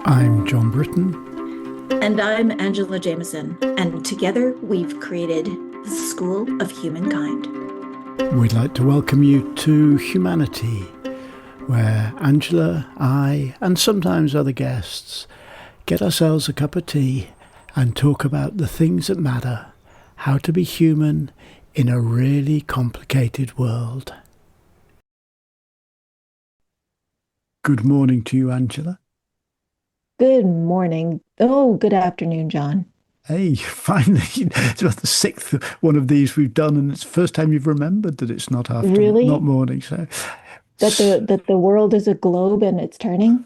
I'm John Britton. And I'm Angela Jameson, and together we've created the School of Humankind. We'd like to welcome you to Humanity, where Angela, I, and sometimes other guests get ourselves a cup of tea and talk about the things that matter, how to be human in a really complicated world. Good morning to you, Angela. Good morning. Oh, good afternoon, John. Hey, finally, it's about the sixth one of these we've done, and it's the first time you've remembered that it's not afternoon, not Really? morning. So That the world is a globe and it's turning?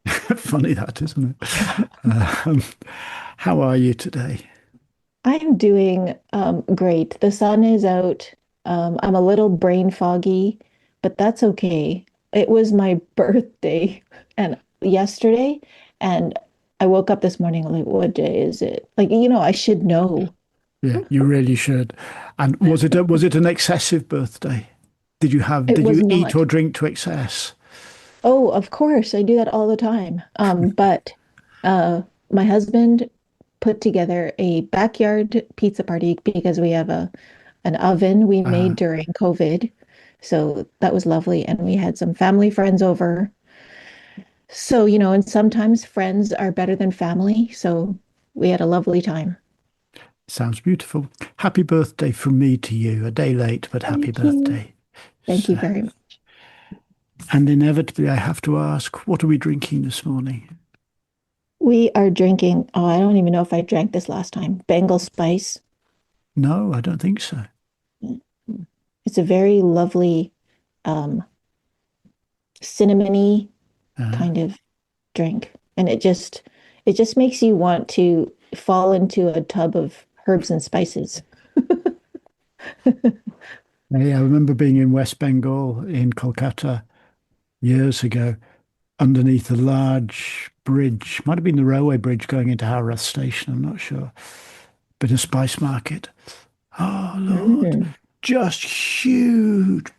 funny that, isn't it? Um, how are you today? I'm doing great. The sun is out. I'm a little brain foggy, but that's okay. It was my birthday and yesterday, and I woke up this morning like, what day is it? Like, I should know. Yeah, you really should. And was it an excessive birthday? It Did was you eat not. or drink to excess? Oh, of course, I do that all the time. But my husband put together a backyard pizza party because we have an oven we Uh, made during COVID. So that was lovely. And we had some family friends over. So, and sometimes friends are better than family. So we had a lovely time. Sounds beautiful. Happy birthday from me to you. A day late, but happy Thank you. birthday. Thank you So, very much. and inevitably, I have to ask, what are we drinking this morning? We are drinking, oh, I don't even know if I drank this last time, Bengal Spice. No, I don't think so. It's a very lovely um, cinnamony Uh, kind of drink. And it just makes you want to fall into a tub of herbs and spices. I remember being in West Bengal in Kolkata years ago, underneath a large bridge, might have been the railway bridge going into Howrah station, I'm not sure, but a spice market. Oh Lord, Mm. just huge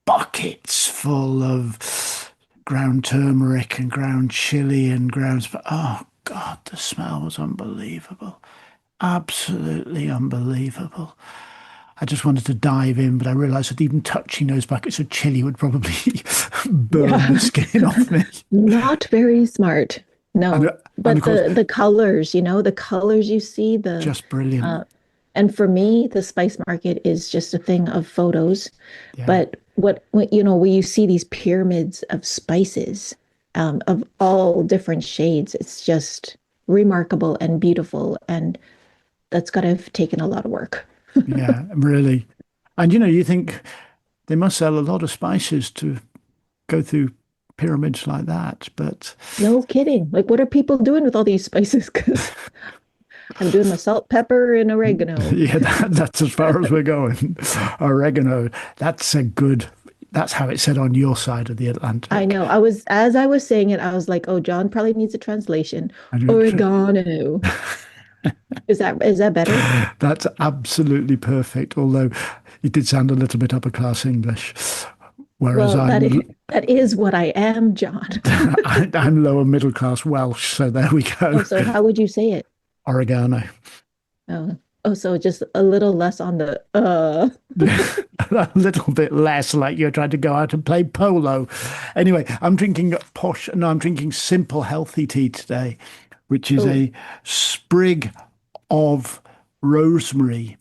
buckets full of ground turmeric and ground chili and oh God, the smell was unbelievable. Absolutely unbelievable. I just wanted to dive in, but I realized that even touching those buckets of chili would probably burn the Yeah. skin off me. Not very smart. And, No. and of But course, the colors, the colors you see, just brilliant. uh and for me, the spice market is just a thing of photos. Yeah. But when you see these pyramids of spices, of all different shades, it's just remarkable and beautiful, and that's got to have taken a lot of work. Yeah, really. And you think they must sell a lot of spices to go through pyramids like that. But No kidding. Like, what are people doing with all these spices? Because I'm doing my salt, pepper, and oregano. yeah, that's as far as we're going. Oregano, that's how it's said on your side of the I Atlantic. know. As I was saying it, I was like, oh, John probably needs a translation. 100%. Oregano. Is that better? That's absolutely perfect. Although it did sound a little bit upper class English, whereas Well, that is what I am, John. I'm lower middle class Welsh. So there we go. Oh, so how would you say it? Oregano. Oh, so just a little less on the A little bit less like you're trying to go out and play polo. Anyway, I'm drinking simple healthy tea today, which is Oh, a sprig of rosemary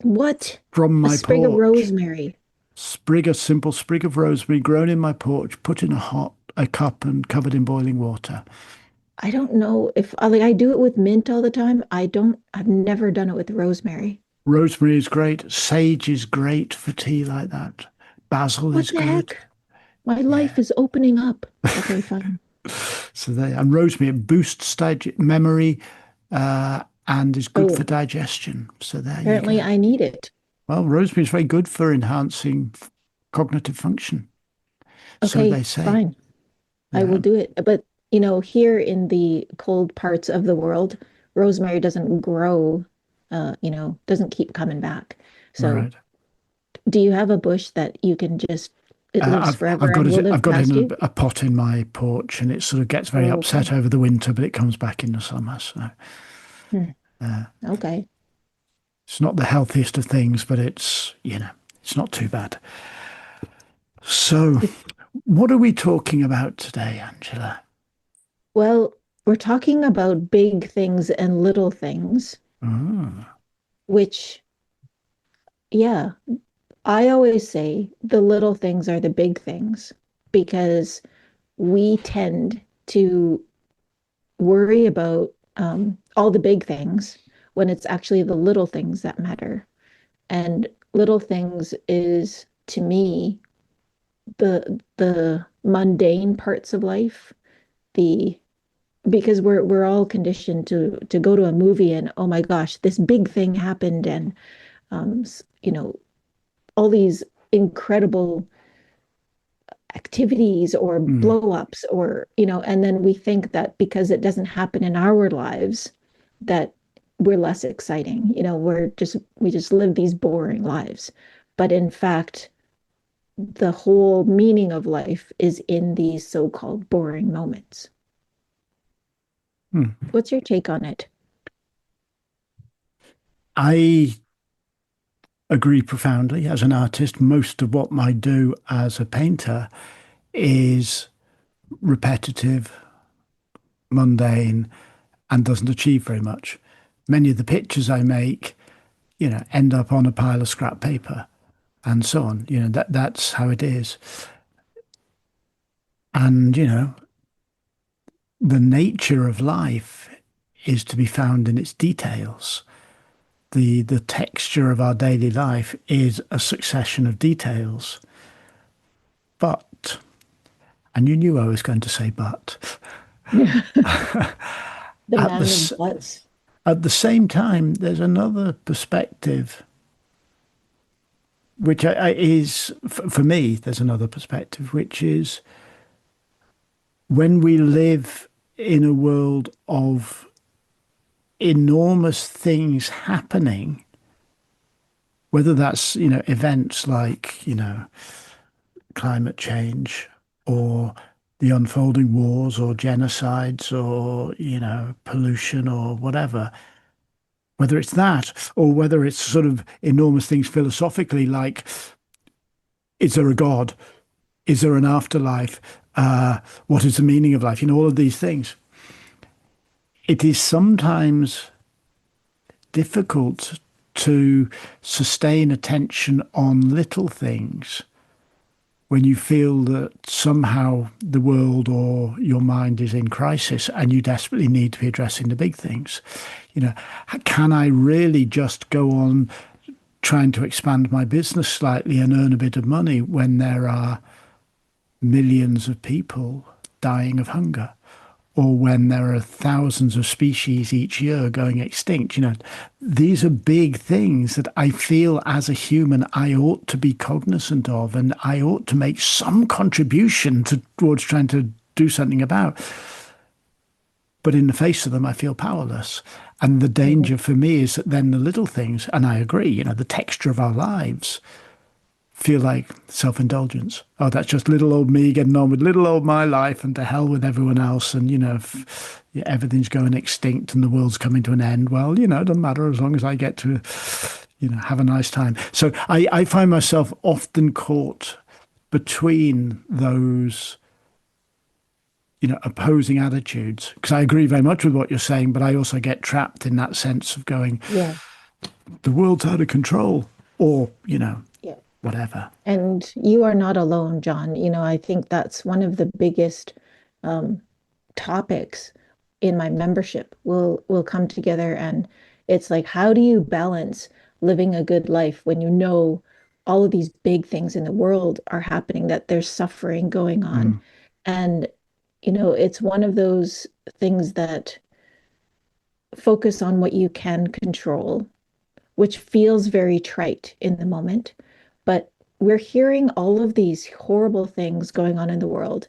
what? from A my sprig of porch. rosemary. A simple sprig of rosemary grown in my porch, put in a cup and covered in boiling water. I don't know if like I do it with mint all the time. I've never done it with rosemary. Rosemary is great. Sage is great for tea like that. Basil What is the good. heck? My Yeah. life is opening up. Okay, fine. And rosemary it boosts memory and is good for Oh, digestion. So there you apparently go. I need it. Well, rosemary is very good for enhancing cognitive function. So they Okay, say. fine. I will Yeah. do it. But, here in the cold parts of the world, rosemary doesn't grow, doesn't keep coming back. So, Right. do you have a bush that you can just It lives forever I've got and will it. live I've got it past in you. a pot in my porch, and it sort of gets very Oh, upset okay. over the winter, but it comes back in the summer. So Hmm. uh, Okay. it's not the healthiest of things, but it's not too bad. So, what are we talking about today, Angela? Well, we're talking about big things and little things, Mm, which, yeah, I always say the little things are the big things because we tend to worry about all the big things when it's actually the little things that matter. And little things is to me the mundane parts of life, the because we're all conditioned to go to a movie and oh my gosh, this big thing happened and you know, all these incredible activities or mm, blow ups or and then we think that because it doesn't happen in our lives that we're less exciting. We just live these boring lives, but in fact the whole meaning of life is in these so-called boring moments. mm. What's your take on it? I agree profoundly. As an artist, most of what I do as a painter is repetitive, mundane, and doesn't achieve very much. Many of the pictures I make, end up on a pile of scrap paper and so on. That's how it is. And, the nature of life is to be found in its details. The texture of our daily life is a succession of details. But, and you knew I was going to say but, The at man the of butts. at the same time, there's another perspective, which for me, there's another perspective, which is when we live in a world of enormous things happening, whether that's, events like, climate change or the unfolding wars or genocides or, pollution or whatever, whether it's that or whether it's sort of enormous things philosophically like, is there a God? Is there an afterlife? What is the meaning of life? All of these things. It is sometimes difficult to sustain attention on little things when you feel that somehow the world or your mind is in crisis and you desperately need to be addressing the big things. You know, can I really just go on trying to expand my business slightly and earn a bit of money when there are millions of people dying of hunger? Or when there are thousands of species each year going extinct. These are big things that I feel as a human I ought to be cognizant of, and I ought to make some contribution towards trying to do something about. But in the face of them, I feel powerless. And the Mhm. danger for me is that then the little things, and I agree, the texture of our lives feel like self-indulgence. Oh, that's just little old me getting on with little old my life and to hell with everyone else. And, if everything's going extinct and the world's coming to an end, well, it doesn't matter as long as I get to, have a nice time. So I find myself often caught between those, opposing attitudes because I agree very much with what you're saying, but I also get trapped in that sense of going, Yeah, the world's out of control or, yeah. whatever. And you are not alone, John. I think that's one of the biggest um, topics in my membership. We'll come together and it's like, how do you balance living a good life when you know all of these big things in the world are happening, that there's suffering going on? Mm, And, it's one of those things that focus on what you can control, which feels very trite in the moment. But we're hearing all of these horrible things going on in the world,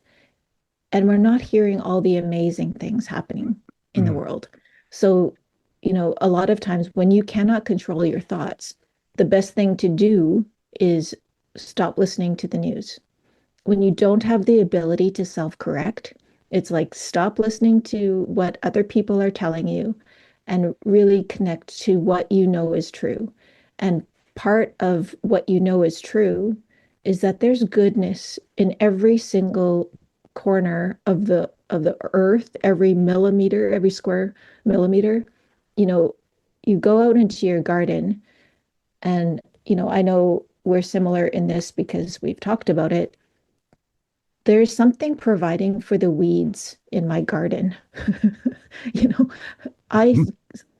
and we're not hearing all the amazing things happening in the mm, world. So, a lot of times when you cannot control your thoughts, the best thing to do is stop listening to the news. when you don't have the ability to self-correct, it's like stop listening to what other people are telling you and really connect to what you know is true. And part of what you know is true is that there's goodness in every single corner of the earth, every millimeter, every square millimeter. You know, you go out into your garden and, I know we're similar in this because we've talked about it. There's something providing for the weeds in my garden. You know, I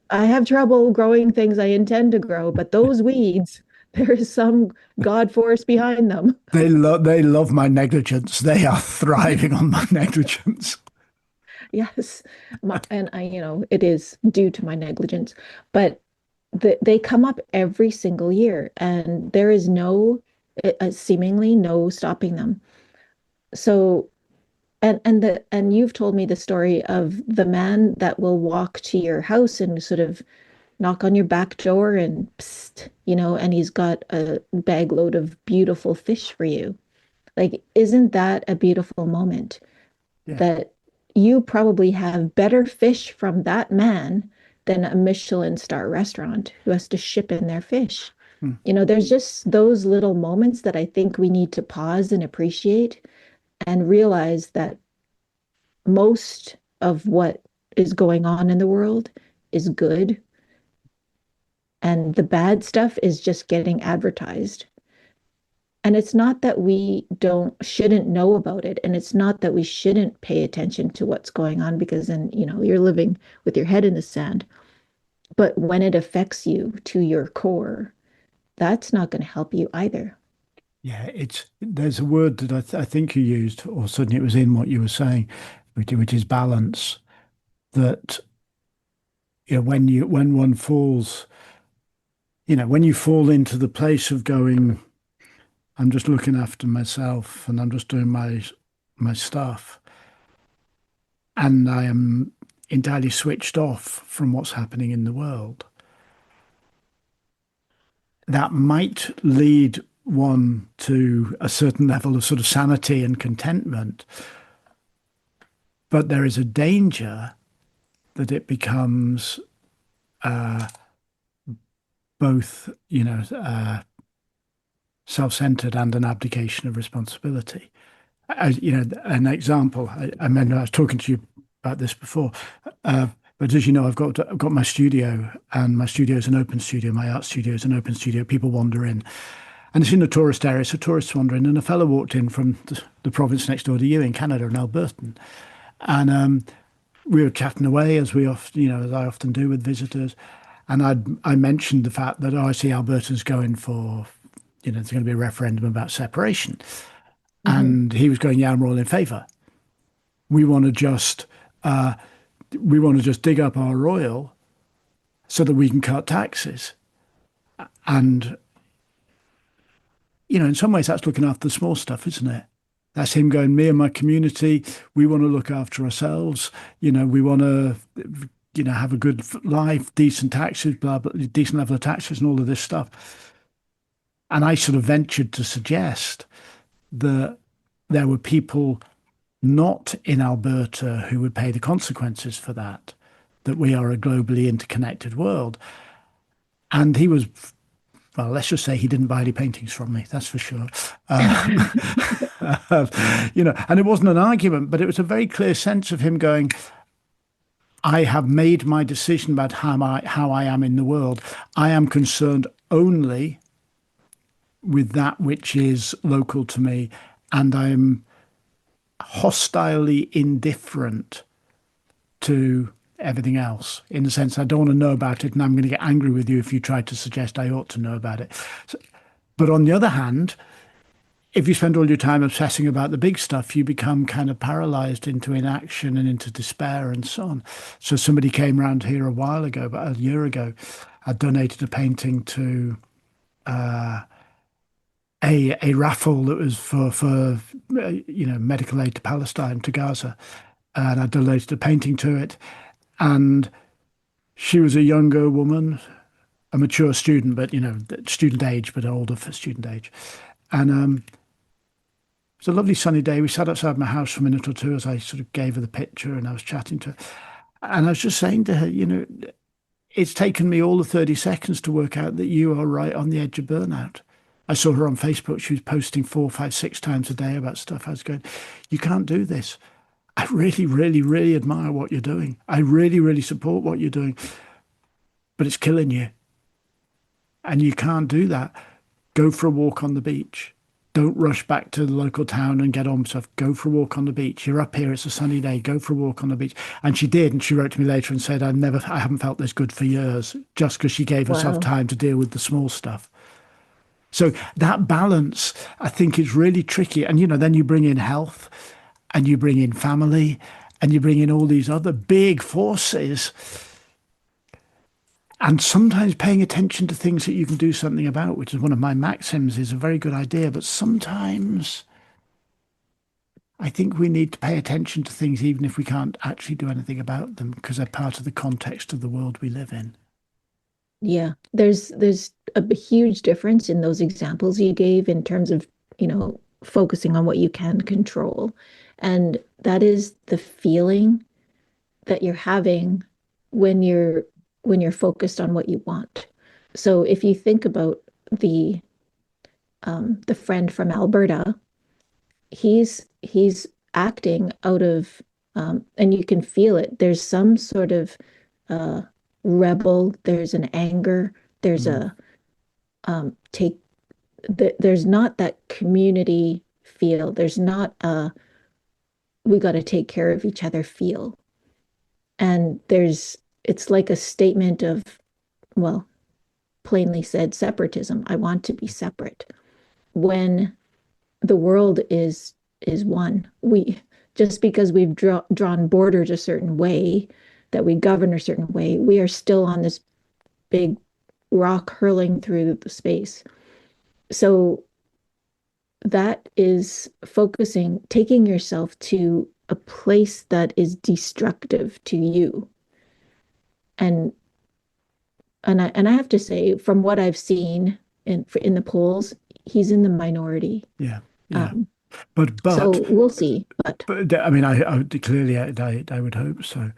I have trouble growing things I intend to grow, but those weeds, there is some God force behind them. They love my negligence. They are thriving on my negligence. Yes. And it is due to my negligence, but they come up every single year and there is seemingly no stopping them. So and you've told me the story of the man that will walk to your house and sort of knock on your back door and psst, and he's got a bag load of beautiful fish for you. Like, isn't that a beautiful moment Yeah. that you probably have better fish from that man than a Michelin star restaurant who has to ship in their fish? Hmm. There's just those little moments that I think we need to pause and appreciate and realize that most of what is going on in the world is good, and the bad stuff is just getting advertised. And it's not that we don't shouldn't know about it, and it's not that we shouldn't pay attention to what's going on because then, you're living with your head in the sand. But when it affects you to your core, that's not going to help you either. Yeah, there's a word that I think you used, or certainly it was in what you were saying, which is balance. That when one falls, when you fall into the place of going, I'm just looking after myself and I'm just doing my stuff, and I am entirely switched off from what's happening in the world. That might lead one to a certain level of sort of sanity and contentment, but there is a danger that it becomes both, self-centered and an abdication of responsibility. An example. I remember I was talking to you about this before, but as you know, I've got my studio, and my studio is an open studio. My art studio is an open studio. People wander in, and it's in a tourist area, so tourists wander in. And a fellow walked in from the province next door to you in Canada, in Alberton, and we were chatting away as we often, as I often do with visitors. And I mentioned the fact that I see Alberta's going for, there's going to be a referendum about separation. And he was going, yeah, I'm all in favour. We want to just dig up our oil so that we can cut taxes. And, in some ways that's looking after the small stuff, isn't it? That's him going, me and my community, we want to look after ourselves. We want to, have a good life, decent taxes, blah, blah, decent level of taxes and all of this stuff. And I sort of ventured to suggest that there were people not in Alberta who would pay the consequences for that we are a globally interconnected world. And he was, well, let's just say he didn't buy any paintings from me, that's for sure. And it wasn't an argument, but it was a very clear sense of him going, I have made my decision about how I am in the world. I am concerned only with that which is local to me, and I'm hostilely indifferent to everything else, in the sense I don't want to know about it, and I'm going to get angry with you if you try to suggest I ought to know about it. But on the other hand, if you spend all your time obsessing about the big stuff, you become kind of paralyzed into inaction and into despair and so on. So somebody came around here a while ago, about a year ago. I donated a painting to a raffle that was for medical aid to Palestine, to Gaza, and I donated a painting to it. And she was a younger woman, a mature student, but student age, but older for student age. And was a lovely sunny day. We sat outside my house for a minute or two as I sort of gave her the picture and I was chatting to her. And I was just saying to her, it's taken me all the 30 seconds to work out that you are right on the edge of burnout. I saw her on Facebook. She was posting 4, 5, 6 times a day about stuff. I was going, you can't do this. I really, really, really admire what you're doing. I really, really support what you're doing, but it's killing you. And you can't do that. Go for a walk on the beach. Don't rush back to the local town and get on with stuff. Go for a walk on the beach. You're up here. It's a sunny day. Go for a walk on the beach. And she did. And she wrote to me later and said, I haven't felt this good for years, just because she gave herself Wow. time to deal with the small stuff. So that balance, I think, is really tricky. And, then you bring in health and you bring in family and you bring in all these other big forces. And sometimes paying attention to things that you can do something about, which is one of my maxims, is a very good idea. But sometimes I think we need to pay attention to things even if we can't actually do anything about them because they're part of the context of the world we live in. Yeah, there's a huge difference in those examples you gave in terms of, focusing on what you can control. And that is the feeling that you're having when you're focused on what you want. So if you think about the friend from Alberta, he's acting out of and you can feel it. There's some sort of rebel, there's an anger, there's a there's not that community feel. There's not a we got to take care of each other feel. And it's like a statement of, well, plainly said, separatism. I want to be separate. When the world is one, just because we've drawn borders a certain way, that we govern a certain way, we are still on this big rock hurling through the space. So that is taking yourself to a place that is destructive to you. And I have to say, from what I've seen in the polls, he's in the minority. Yeah. But so we'll see. But I mean, I clearly I would hope so.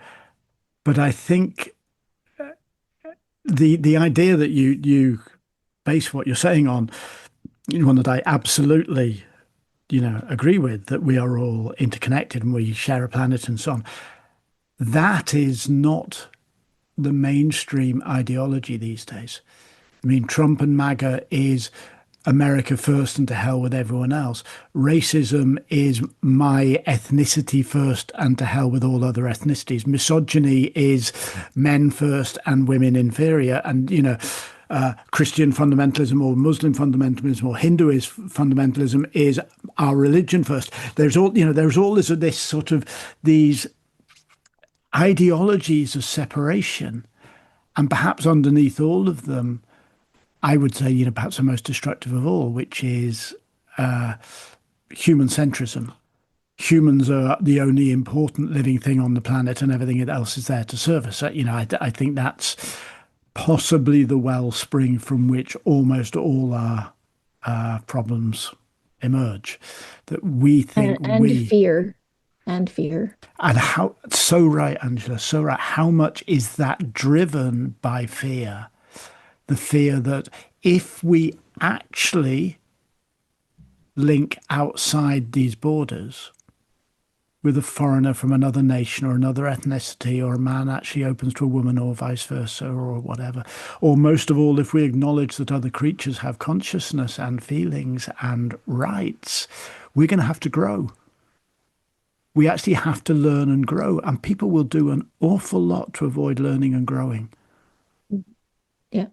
But I think the idea that you base what you're saying on, one that I absolutely agree with, that we are all interconnected and we share a planet and so on. That is not the mainstream ideology these days. I mean, Trump and MAGA is America first and to hell with everyone else. Racism is my ethnicity first and to hell with all other ethnicities. Misogyny is men first and women inferior. And, Christian fundamentalism or Muslim fundamentalism or Hindu fundamentalism is our religion first. There's all this sort of these ideologies of separation, and perhaps underneath all of them, I would say, perhaps the most destructive of all, which is human centrism. Humans are the only important living thing on the planet, and everything else is there to serve us. I think that's possibly the wellspring from which almost all our problems emerge. That we think and fear. And how, so right, Angela, so right. How much is that driven by fear? The fear that if we actually link outside these borders with a foreigner from another nation or another ethnicity, or a man actually opens to a woman or vice versa or whatever, or most of all, if we acknowledge that other creatures have consciousness and feelings and rights, we're going to have to grow. We actually have to learn and grow, and people will do an awful lot to avoid learning and growing. Yeah.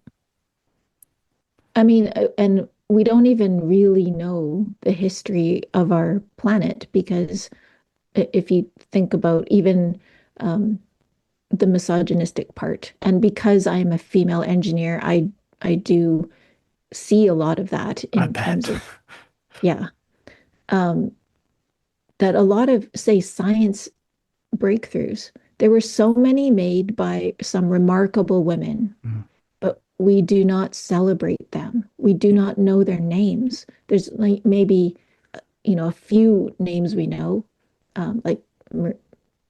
I mean, and we don't even really know the history of our planet, because if you think about even the misogynistic part, and because I'm a female engineer, I do see a lot of that in terms of, yeah, that a lot of, say, science breakthroughs, there were so many made by some remarkable women. But we do not celebrate them. We do not know their names. There's like maybe a few names we know, like Mar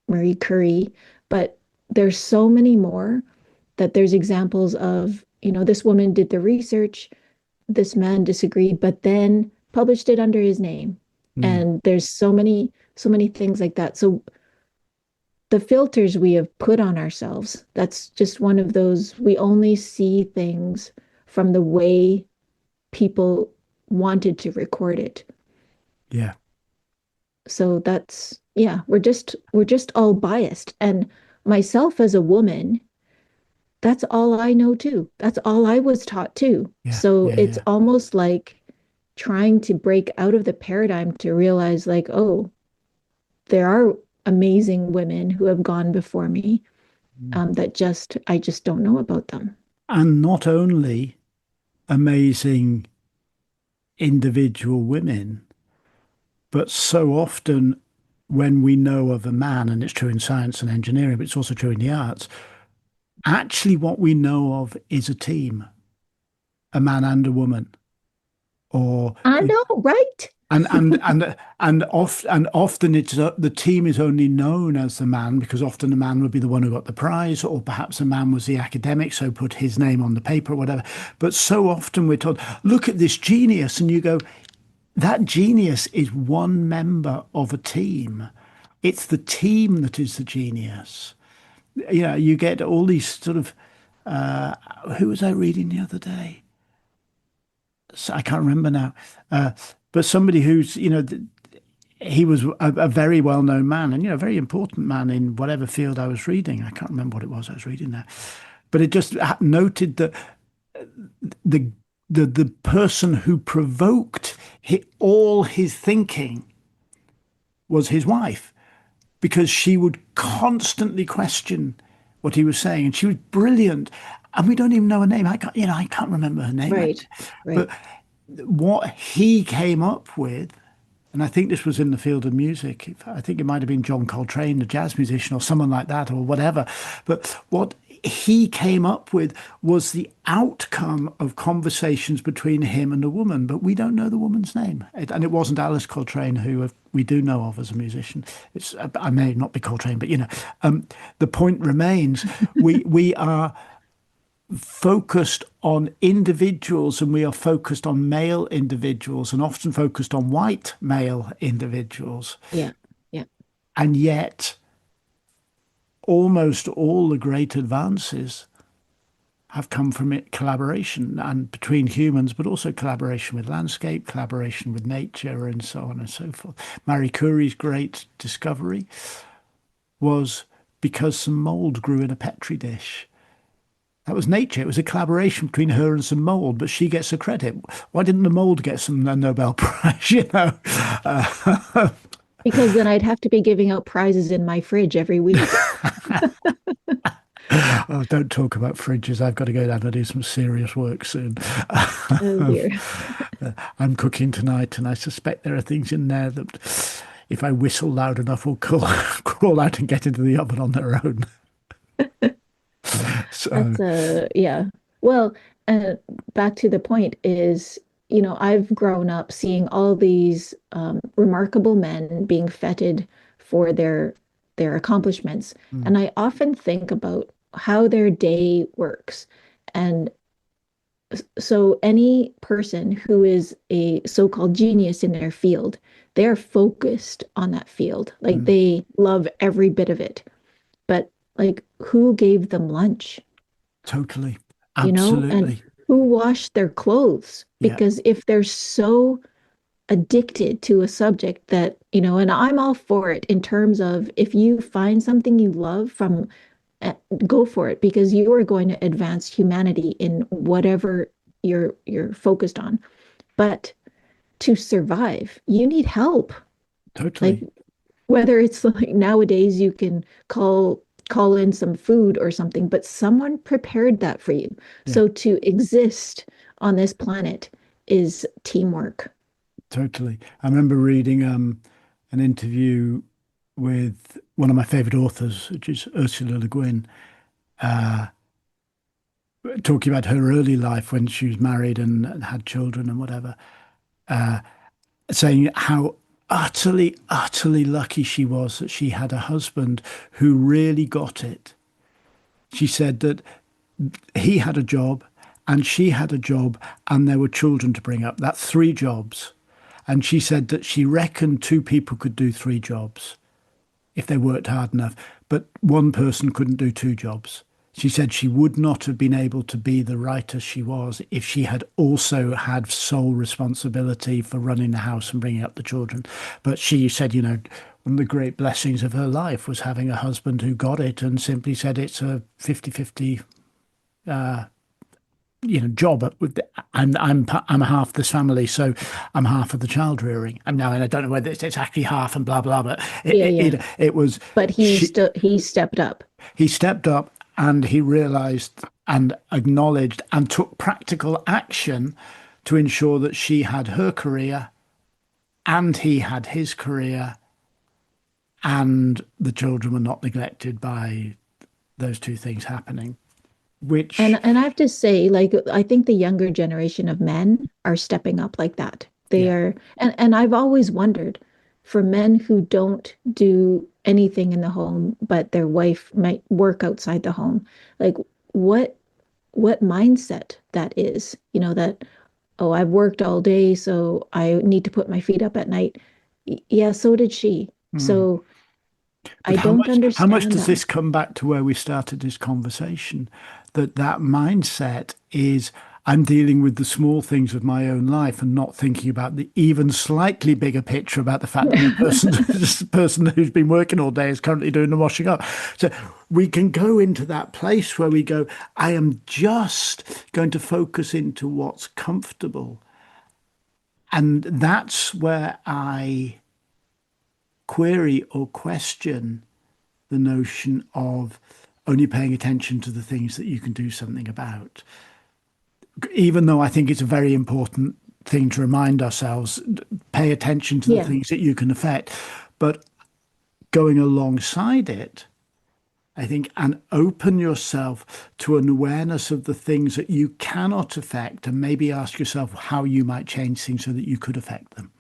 Marie Curie, but there's so many more that there's examples of, this woman did the research, this man disagreed, but then published it under his name. Mm. And there's so many things like that. So the filters we have put on ourselves, that's just one of those, we only see things from the way people wanted to record it. Yeah. So that's, yeah, we're just all biased. And myself as a woman, that's all I know too. That's all I was taught too. Yeah. So Yeah. it's Yeah. almost like trying to break out of the paradigm to realize, like, oh, there are amazing women who have gone before me, Mm. that I just don't know about them. And not only amazing individual women, but so often when we know of a man, and it's true in science and engineering, but it's also true in the arts, actually what we know of is a team, a man and a woman, or I know, right? and often it's the team is only known as the man because often the man would be the one who got the prize, or perhaps the man was the academic, so put his name on the paper or whatever. But so often we're told, look at this genius, and you go, that genius is one member of a team. It's the team that is the genius. You get all these sort of, who was I reading the other day? So I can't remember now. But somebody who's, he was a very well-known man and, very important man in whatever field I was reading. I can't remember what it was I was reading now. But it just noted that the the person who provoked all his thinking was his wife, because she would constantly question what he was saying, and she was brilliant. And we don't even know her name. I can't remember her name. Right, But right. what he came up with, and I think this was in the field of music. I think it might have been John Coltrane, the jazz musician, or someone like that, or whatever. But what he came up with was the outcome of conversations between him and a woman, but we don't know the woman's name. And it wasn't Alice Coltrane, who we do know of as a musician. I may not be Coltrane, but the point remains: we are focused on individuals, and we are focused on male individuals, and often focused on white male individuals. Yeah, yeah, And yet, almost all the great advances have come from collaboration and between humans, but also collaboration with landscape, collaboration with nature, and so on and so forth. Marie Curie's great discovery was because some mold grew in a petri dish. That was nature. It was a collaboration between her and some mold, but she gets the credit. Why didn't the mold get some Nobel Prize? because then I'd have to be giving out prizes in my fridge every week. Oh, don't talk about fridges. I've got to go down and do some serious work soon. Oh dear. I'm cooking tonight, and I suspect there are things in there that, if I whistle loud enough, will crawl out and get into the oven on their own. So, That's yeah. Well, back to the point is, I've grown up seeing all these remarkable men being feted for their accomplishments, mm, and I often think about how their day works. And so any person who is a so-called genius in their field, they're focused on that field. Like mm, they love every bit of it. But like who gave them lunch? totally, And absolutely. who washed their clothes? Yeah, Because if they're so addicted to a subject that, and I'm all for it in terms of if you find something you love from, go for it because you are going to advance humanity in whatever you're focused on. But to survive, you need help. Like totally. whether it's like nowadays you can call in some food or something, but someone prepared that for you. Yeah, So to exist on this planet is teamwork. totally. I remember reading an interview with one of my favorite authors, which is Ursula Le Guin, uh, talking about her early life when she was married and had children and whatever, saying how utterly, utterly lucky she was that she had a husband who really got it. She said that he had a job and she had a job and there were children to bring up. That's three jobs. And she said that she reckoned two people could do three jobs if they worked hard enough, but one person couldn't do two jobs. She said she would not have been able to be the writer she was if she had also had sole responsibility for running the house and bringing up the children. But she said, one of the great blessings of her life was having a husband who got it and simply said it's a 50-50 job with I'm half this family, so I'm half of the child rearing. And now, and I don't know whether it's actually half and blah blah, but Yeah, yeah. it was. But he stepped up. He stepped up and he realized and acknowledged and took practical action to ensure that she had her career and he had his career and the children were not neglected by those two things happening, which And I have to say, like, I think the younger generation of men are stepping up like that. They yeah. are, and I've always wondered for men who don't do anything in the home, but their wife might work outside the home, like what what mindset that is, that, oh, I've worked all day, so I need to put my feet up at night. Yeah, so did she. Mm. So But I don't how much understand does that. this come back to where we started this conversation? That mindset is I'm dealing with the small things of my own life and not thinking about the even slightly bigger picture about the fact that the person, this person who's been working all day is currently doing the washing up. So we can go into that place where we go, I am just going to focus into what's comfortable. And that's where I query or question the notion of only paying attention to the things that you can do something about. Even though I think it's a very important thing to remind ourselves, pay attention to the Yeah. things that you can affect. But going alongside it, I think, and open yourself to an awareness of the things that you cannot affect, and maybe ask yourself how you might change things so that you could affect them.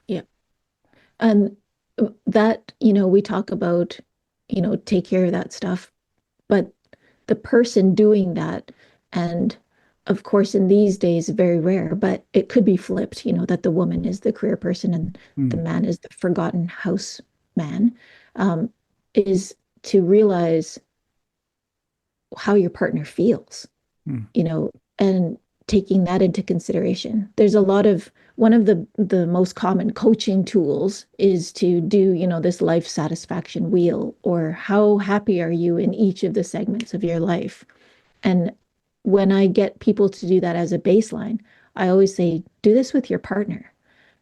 Yeah. And that, we talk about, take care of that stuff, but the person doing that, and of course, in these days, very rare, but it could be flipped, that the woman is the career person and the Mm, man is the forgotten house man, um, is to realize how your partner feels, mm, you know, and taking that into consideration. There's a lot of one of the most common coaching tools is to do, this life satisfaction wheel, or how happy are you in each of the segments of your life. And when I get people to do that as a baseline, I always say, do this with your partner,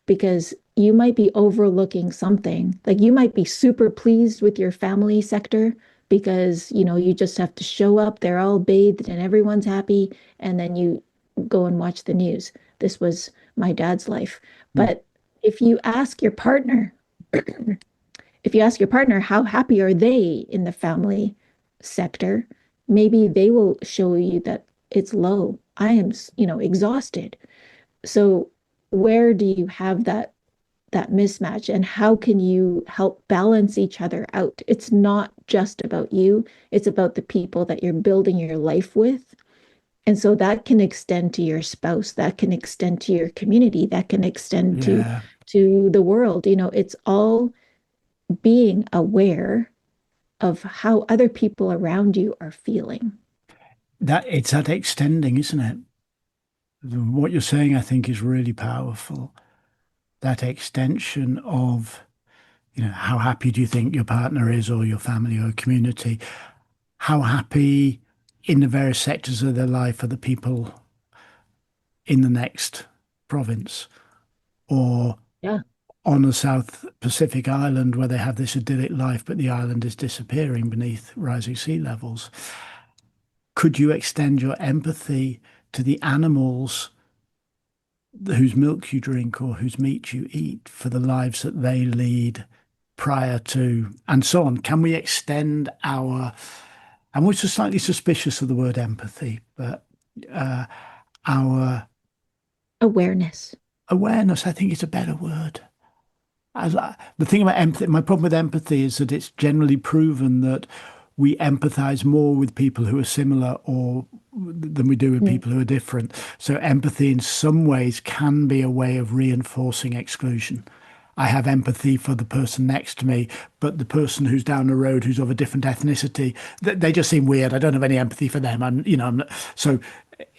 because you might be overlooking something. Like you might be super pleased with your family sector because, you just have to show up, they're all bathed and everyone's happy, and then you go and watch the news. This was my dad's life. mm. But if you ask your partner, if you ask your partner how happy are they in the family sector, maybe they will show you that it's low. I am, exhausted. So where do you have that mismatch, and how can you help balance each other out? It's not just about you, it's about the people that you're building your life with. And so that can extend to your spouse, that can extend to your community, that can extend to Yeah, the world. It's all being aware of how other people around you are feeling. that it's that extending, isn't it? What you're saying, I think, is really powerful. That extension of, how happy do you think your partner is, or your family or community? How happy in the various sectors of their life are the people in the next province or Yeah. on a South Pacific island where they have this idyllic life, but the island is disappearing beneath rising sea levels? Could you extend your empathy to the animals whose milk you drink or whose meat you eat for the lives that they lead prior to, and so on? Can we extend our, I'm also slightly suspicious of the word empathy, but uh, our Awareness. awareness, I think, is a better word. The thing about empathy, my problem with empathy is that it's generally proven that we empathize more with people who are similar or than we do with Mm. people who are different. So empathy in some ways can be a way of reinforcing exclusion. I have empathy for the person next to me, but the person who's down the road who's of a different ethnicity, they just seem weird. I don't have any empathy for them. So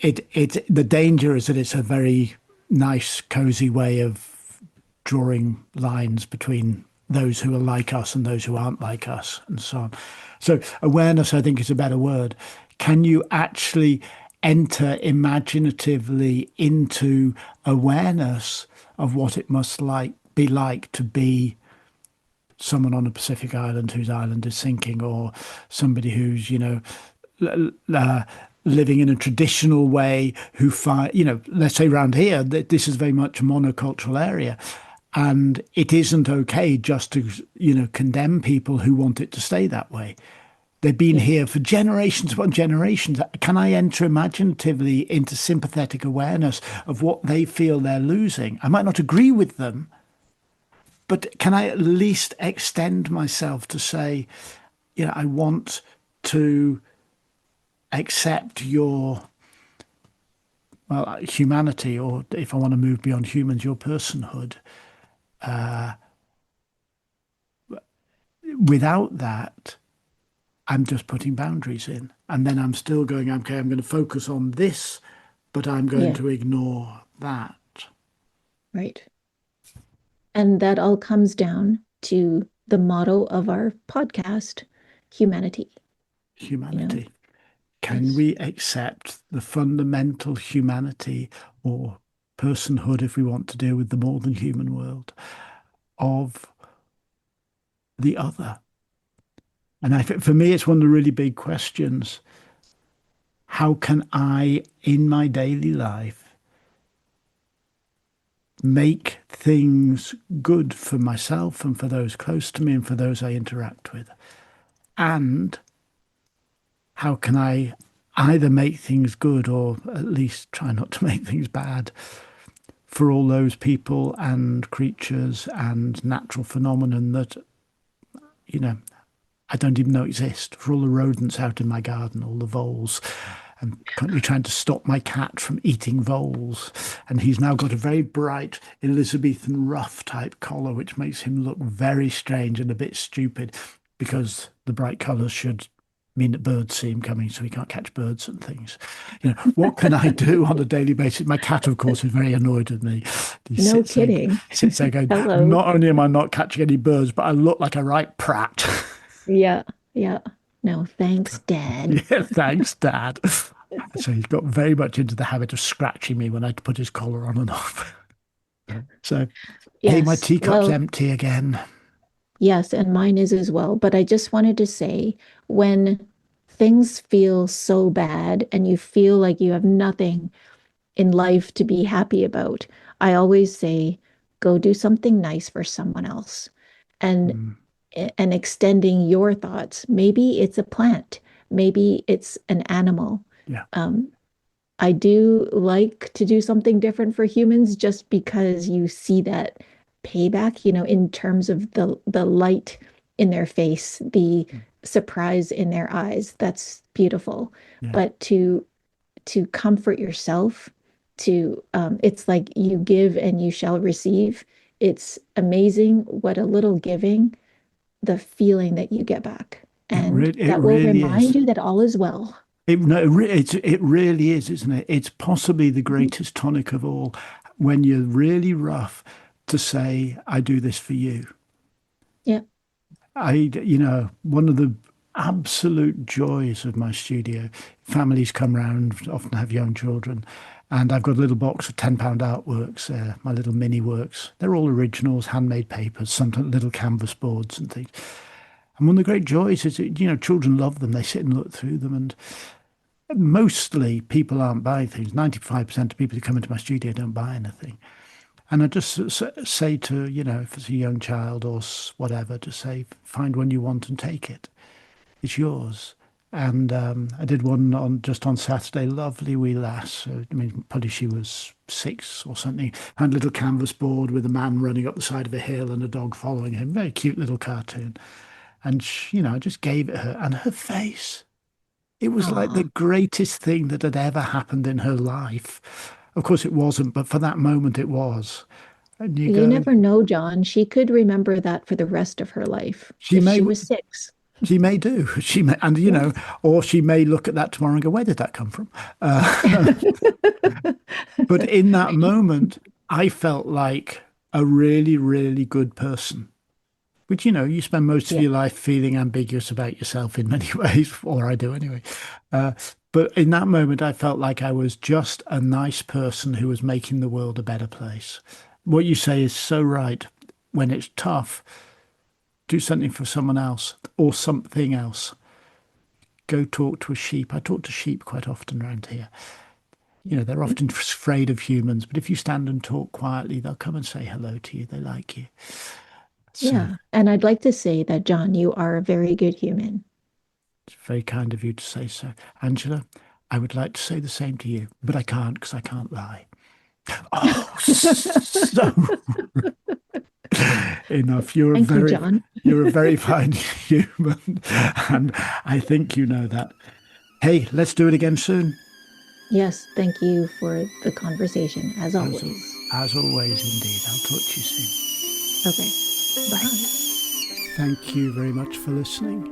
the danger is that it's a very nice, cozy way of drawing lines between those who are like us and those who aren't like us, and so on. So awareness, I think, is a better word. Can you actually enter imaginatively into awareness of what it must be like to be someone on a Pacific island whose island is sinking, or somebody who's, living in a traditional way, who find, let's say around here, that this is very much a monocultural area. And it isn't okay just to, condemn people who want it to stay that way. They've been here for generations upon generations. Can I enter imaginatively into sympathetic awareness of what they feel they're losing? I might not agree with them, but can I at least extend myself to say, I want to accept your, humanity, or if I want to move beyond humans, your personhood. Without that, I'm just putting boundaries in. And then I'm still going, okay, I'm going to focus on this, but I'm going Yeah, to ignore that. right. And that all comes down to the motto of our podcast, humanity. Humanity. Can Yes. we accept the fundamental humanity or personhood, if we want to deal with the more than human world, of the other? And for me, it's one of the really big questions. How can I, in my daily life, make things good for myself and for those close to me and for those I interact with? And how can I either make things good or at least try not to make things bad for all those people and creatures and natural phenomenon that, I don't even know exist, for all the rodents out in my garden, all the voles. I'm currently trying to stop my cat from eating voles. And he's now got a very bright Elizabethan ruff type collar, which makes him look very strange and a bit stupid, because the bright colours should mean that birds see him coming, so he can't catch birds and things. What can I do on a daily basis? My cat, of course, is very annoyed with me. He No sits there, kidding. sits there going, Hello. not only am I not catching any birds, but I look like a right prat. Yeah, yeah. No, thanks, Dad. Yeah, thanks, Dad. So he's got very much into the habit of scratching me when I put his collar on and off. So, hey, my Yes. teacup's Well, empty again. yes, and mine is as well. But I just wanted to say, when things feel so bad and you feel like you have nothing in life to be happy about, I always say, go do something nice for someone else. And Mm, and extending your thoughts. Maybe it's a plant, maybe it's an animal. yeah, Um, I do like to do something different for humans just because you see that payback, in terms of the light in their face, the mm, surprise in their eyes. That's beautiful. yeah, But to comfort yourself, to it's like you give and you shall receive. It's amazing what a little giving, the feeling that you get back. And it that will really remind is. you that all is well. No, it really is, isn't it? It's possibly the Mhm. greatest tonic of all when you're really rough to say, I do this for you. Yeah. One of the absolute joys of my studio, families come round, often have young children, and I've got a little box of £10 artworks, my little mini works. They're all originals, handmade papers, sometimes little canvas boards and things. And one of the great joys is that, children love them. They sit and look through them, and mostly people aren't buying things. 95% of people who come into my studio don't buy anything. And I just say to, if it's a young child or whatever, to say, find one you want and take it. It's yours. And I did one on Saturday. Lovely wee lass. I mean, probably she was 6 or something. Had a little canvas board with a man running up the side of a hill and a dog following him. Very cute little cartoon. And she, I just gave it her, and her face. It was like the Aw. greatest thing that had ever happened in her life. Of course, it wasn't, but for that moment, it was. And you You go, never know, John. She could remember that for the rest of her life she if may. she was 6. She may do. She may, and Yes. or she may look at that tomorrow and go, "Where did that come from?" But in that moment, I felt like a really, really good person. Which, you spend most of Yeah. your life feeling ambiguous about yourself in many ways, or I do anyway. Uh, but in that moment, I felt like I was just a nice person who was making the world a better place. What you say is so right. When it's tough, do something for someone else or something else. Go talk to a sheep. I talk to sheep quite often around here. They're often afraid of humans, but if you stand and talk quietly, they'll come and say hello to you. They like you. So Yeah. And I'd like to say that, John, you are a very good human. it's very kind of you to say so. Angela, I would like to say the same to you, but I can't because I can't lie. Oh, so enough. Thank you, John. You're a very fine human, and I think you know that. Hey, let's do it again soon. Yes, thank you for the conversation, as As, always. as always, indeed. I'll talk to you soon. Okay. Bye. Thank you very much for listening.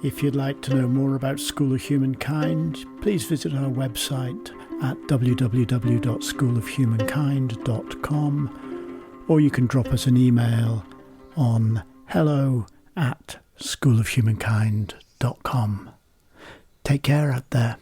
If you'd like to know more about School of Humankind, please visit our website at www.schoolofhumankind.com, or you can drop us an email on hello@schoolofhumankind.com. Take care out there.